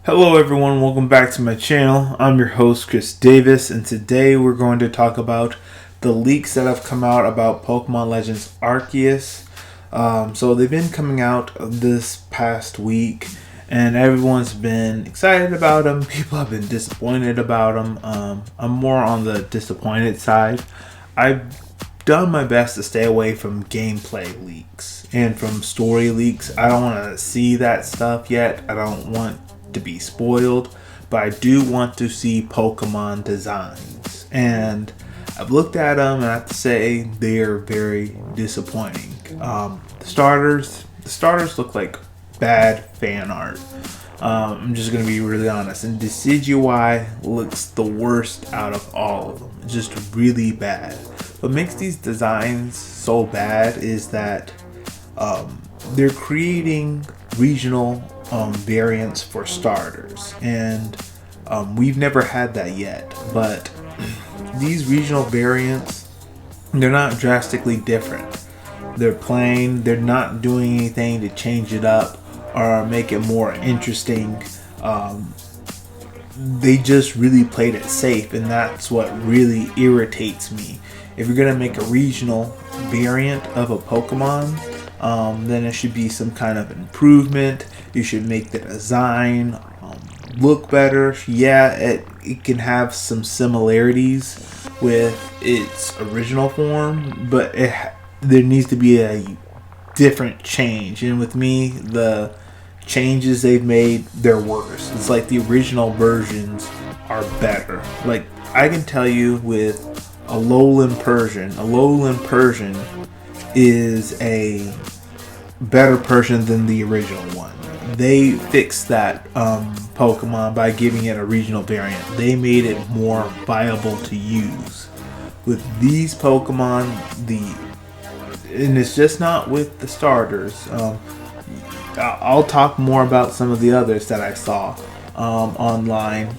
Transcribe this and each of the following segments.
Hello everyone, welcome back to my channel. I'm your host Chris Davis, and today we're going to talk about the leaks that have come out about Pokemon Legends Arceus. So they've been coming out this past week, and everyone's been excited about them. People have been disappointed about them. I'm more on the disappointed side. I've done my best to stay away from gameplay leaks and from story leaks. I don't want to see that stuff yet. I don't want to be spoiled, but I do want to see Pokemon designs, and I've looked at them and I have to say they're very disappointing. The starters look like bad fan art. I'm just gonna be really honest, and Decidueye looks the worst out of all of them. It's just really bad. What makes these designs so bad is that they're creating regional variants for starters, and we've never had that yet. But these regional variants, they're not drastically different. They're plain. They're not doing anything to change it up or make it more interesting. They just really played it safe, and that's what really irritates me. If you're gonna make a regional variant of a Pokemon, then it should be some kind of improvement. You should make the design look better. Yeah, it can have some similarities with its original form, but there needs to be a different change. And with me, the changes they've made, they're worse. It's like the original versions are better. Like, I can tell you with a lowland Persian is a better Persian than the original one. They fixed that Pokemon by giving it a regional variant. They made it more viable to use. With these Pokemon, and it's just not with the starters. I'll talk more about some of the others that I saw online.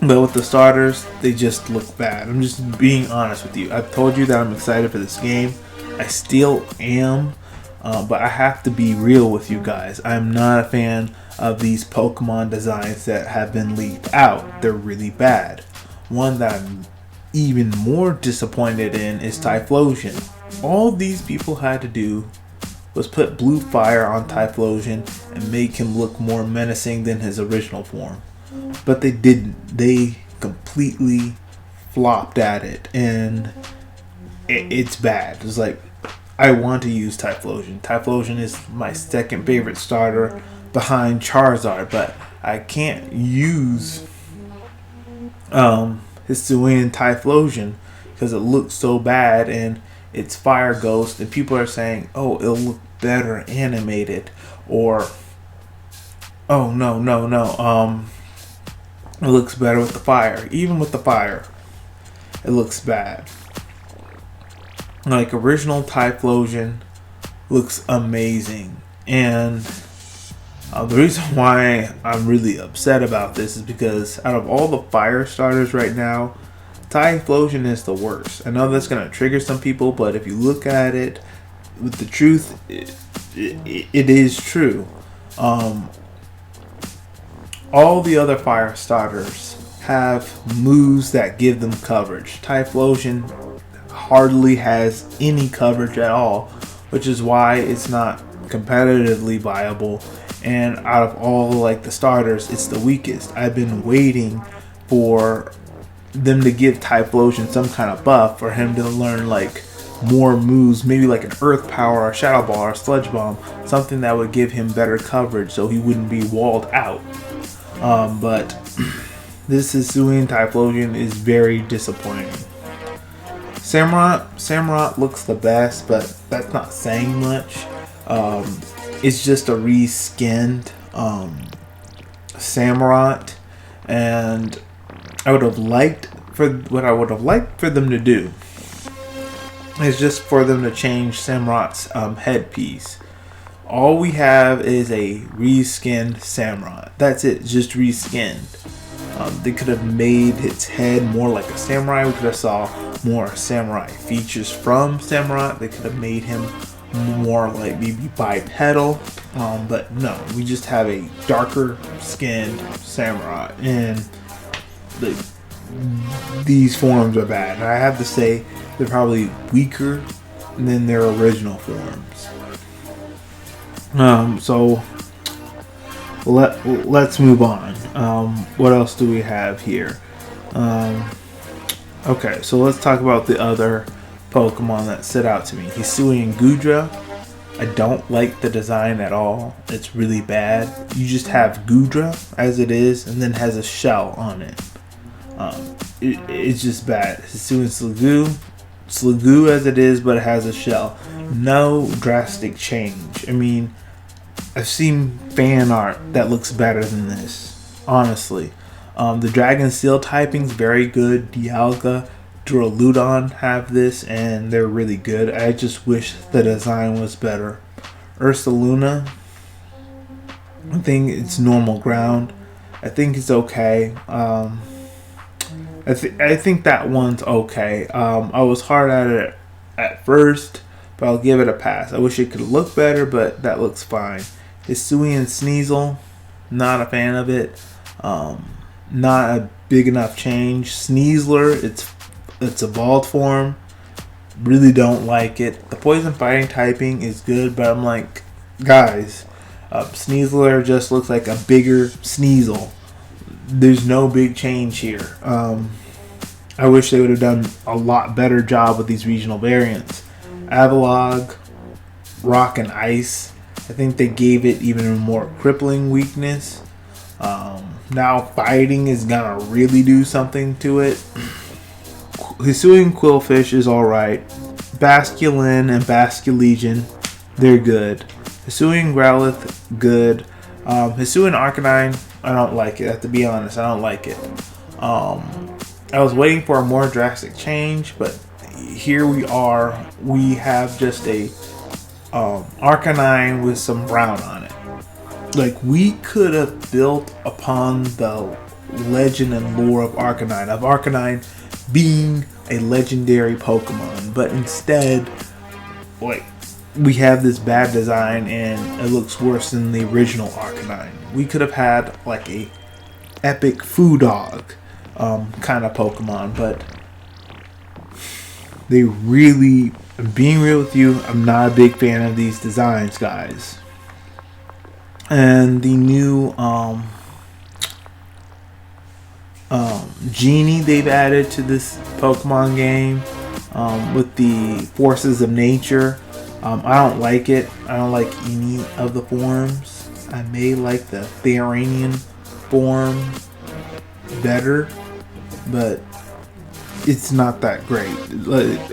But with the starters, they just look bad. I'm just being honest with you. I've told you that I'm excited for this game. I still am. But I have to be real with you guys. I'm not a fan of these Pokemon designs that have been leaked out. They're really bad. One that I'm even more disappointed in is Typhlosion. All these people had to do was put blue fire on Typhlosion and make him look more menacing than his original form. But they didn't. They completely flopped at it, and it's bad. It's like, I want to use Typhlosion. Typhlosion is my second favorite starter behind Charizard, but I can't use Hisuan Typhlosion because it looks so bad, and it's Fire Ghost, and people are saying, oh, it'll look better animated, or oh, no, it looks better with the fire. Even with the fire, it looks bad. Like, original Typhlosion looks amazing, and the reason why I'm really upset about this is because out of all the fire starters right now, Typhlosion is the worst. I know that's going to trigger some people, but if you look at it with the truth, it is true. All the other fire starters have moves that give them coverage. Typhlosion hardly has any coverage at all, which is why it's not competitively viable, and out of all like the starters, it's the weakest. I've been waiting for them to give Typhlosion some kind of buff, for him to learn like more moves, maybe like an Earth Power, a Shadow Ball, or Sludge Bomb, something that would give him better coverage so he wouldn't be walled out. But this Hisuan Typhlosion is very disappointing. Samurott looks the best, but that's not saying much. It's just a reskinned Samurott, and I would have liked for them to do is just for them to change Samurott's headpiece. All we have is a reskinned Samurott. That's it, just reskinned. They could have made its head more like a samurai. We could have saw more samurai features from Samurott. They could have made him more like maybe bipedal. But no, we just have a darker skinned samurai, and these forms are bad. And I have to say, they're probably weaker than their original forms. So let's move on. What else do we have here? Okay, so let's talk about the other Pokemon that stood out to me. Hisuan Gudra. I don't like the design at all. It's really bad. You just have Gudra as it is, and then has a shell on it. It's just bad. Hisuan Sliggoo as it is, but it has a shell. No drastic change. I mean, I've seen fan art that looks better than this, honestly. The Dragon Steel typing's very good. Dialga, Duraludon have this, and they're really good. I just wish the design was better. Ursaluna, I think it's normal ground. I think it's okay. I think that one's okay. I was hard at it at first, but I'll give it a pass. I wish it could look better, but that looks fine. Suian Sneazel, not a fan of it. Not a big enough change. Sneasler, it's evolved form. Really don't like it. The poison fighting typing is good, but I'm like, guys, Sneasler just looks like a bigger Sneasel. There's no big change here. I wish they would have done a lot better job with these regional variants. Avalog, Rock and Ice. I think they gave it even a more crippling weakness. Now fighting is gonna really do something to it. Hisuian Quillfish is alright. Basculin and Basculegion, they're good. Hisuian Growlithe, good. Hisuian Arcanine, I don't like it. I have to be honest, I don't like it. I was waiting for a more drastic change, but here we are. We have just a Arcanine with some brown on it. Like, we could have built upon the legend and lore of Arcanine being a legendary Pokemon, but instead, like, we have this bad design and it looks worse than the original Arcanine. We could have had like a epic Foodog kind of Pokemon, but they really, being real with you, I'm not a big fan of these designs, guys. And the new Genie they've added to this Pokemon game with the Forces of Nature. I don't like it. I don't like any of the forms. I may like the Theranian form better, but it's not that great.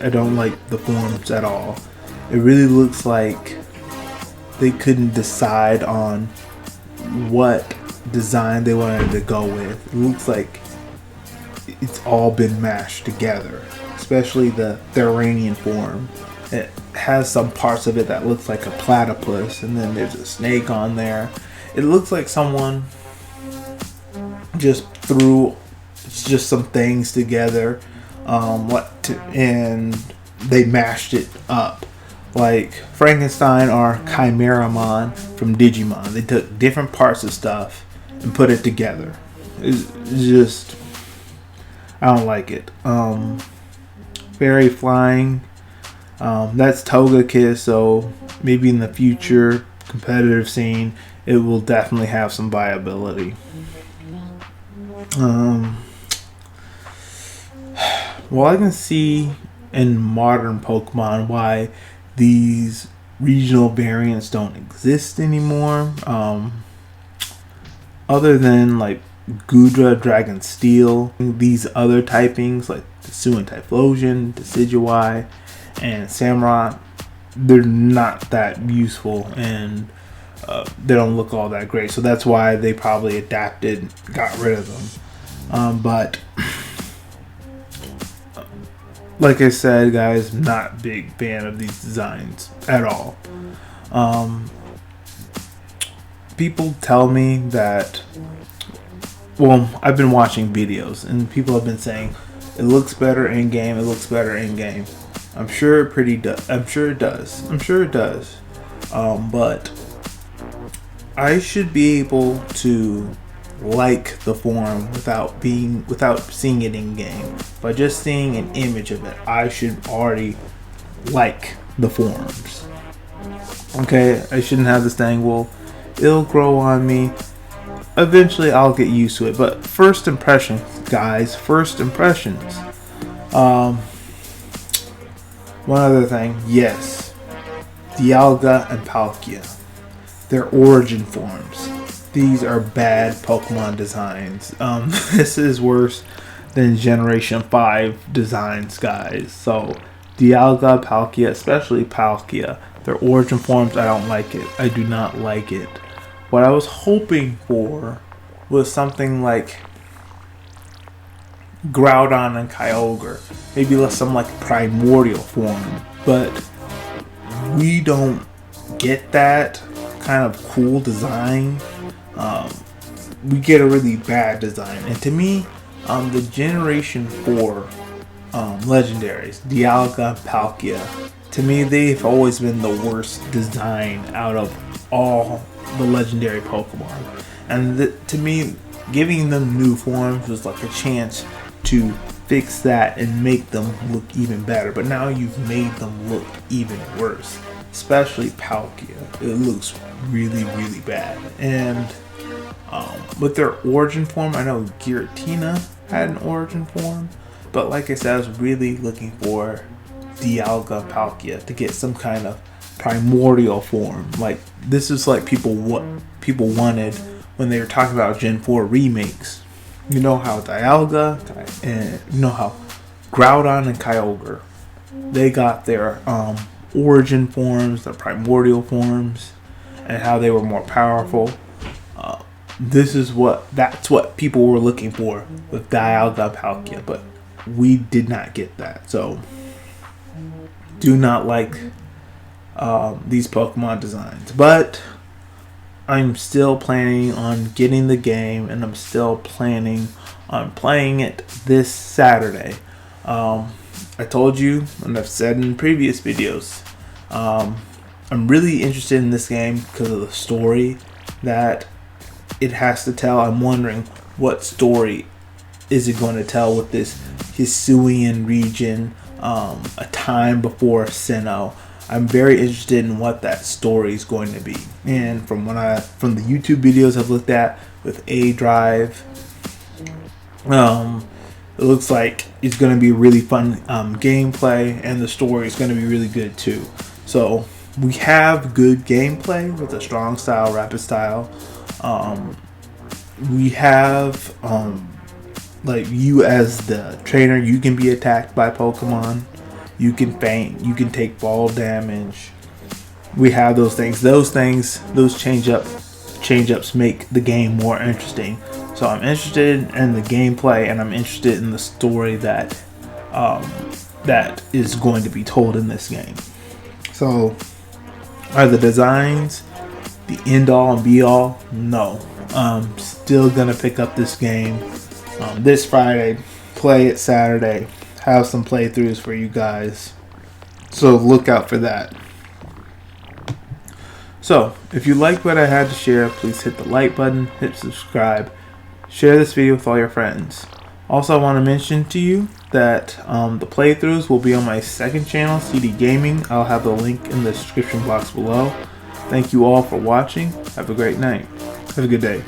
I don't like the forms at all. It really looks like they couldn't decide on what design they wanted to go with. It looks like it's all been mashed together, especially the Theranian form. It has some parts of it that looks like a platypus, and then there's a snake on there. It looks like someone just threw just some things together, and they mashed it up. Like Frankenstein or Chimeramon from Digimon. They took different parts of stuff and put it together. It's just, I don't like it. Fairy Flying. That's Togekiss, so maybe in the future competitive scene it will definitely have some viability. Well, I can see in modern Pokemon why these regional variants don't exist anymore. Other than like Gudra, Dragon Steel, these other typings like the Suian Typhlosion, Decidueye, and Samurott, they're not that useful, and they don't look all that great. So that's why they probably adapted, got rid of them. But like I said, guys, not a big fan of these designs at all. People tell me that, well, I've been watching videos and people have been saying it looks better in game, it looks better in game. I'm sure it pretty does. I'm sure it does. I'm sure it does. But I should be able to like the form without seeing it in game. By just seeing an image of it, I should already like the forms. Okay, I shouldn't have this thing. Well, it'll grow on me. Eventually, I'll get used to it. But first impressions, guys. First impressions. One other thing. Yes, Dialga and Palpia. Their origin forms. These are bad Pokemon designs. This is worse than Generation 5 designs, guys. So, Dialga, Palpia, especially Palpia, their origin forms, I don't like it. I do not like it. What I was hoping for was something like Groudon and Kyogre. Maybe some like primordial form. But we don't get that kind of cool design. We get a really bad design. And to me, the Generation 4 legendaries, Dialga, Palpia, to me they've always been the worst design out of all the legendary Pokemon. And to me, giving them new forms was like a chance to fix that and make them look even better. But now you've made them look even worse. Especially Palpia. It looks really, really bad. And with their origin form, I know Giratina had an origin form. But like I said, I was really looking for Dialga, Palpia to get some kind of primordial form. Like, this is like what people wanted when they were talking about Gen 4 remakes. You know how Dialga and you know how Groudon and Kyogre, they got their origin forms, their primordial forms, and how they were more powerful. That's what people were looking for with Dialga, Palpia, but we did not get that. So do not like these Pokemon designs, but I'm still planning on getting the game, and I'm still planning on playing it this Saturday. I told you, and I've said in previous videos, I'm really interested in this game because of the story that it has to tell. I'm wondering what story is it going to tell with this Hisuan region, a time before Sinnoh. I'm very interested in what that story is going to be. And from the YouTube videos I've looked at with A Drive, it looks like it's going to be really fun gameplay, and the story is going to be really good too. So we have good gameplay with a strong style, rapid style. We have like, you as the trainer, you can be attacked by Pokemon. You can faint. You can take ball damage. We have those things. Those change-ups make the game more interesting. So I'm interested in the gameplay, and I'm interested in the story that is going to be told in this game. So, are the designs the end-all and be-all? No. I'm still gonna pick up this game this Friday, play it Saturday, have some playthroughs for you guys. So look out for that. So, if you like what I had to share, please hit the like button, hit subscribe, share this video with all your friends. Also, I want to mention to you that the playthroughs will be on my second channel, CD Gaming. I'll have the link in the description box below. Thank you all for watching. Have a great night. Have a good day.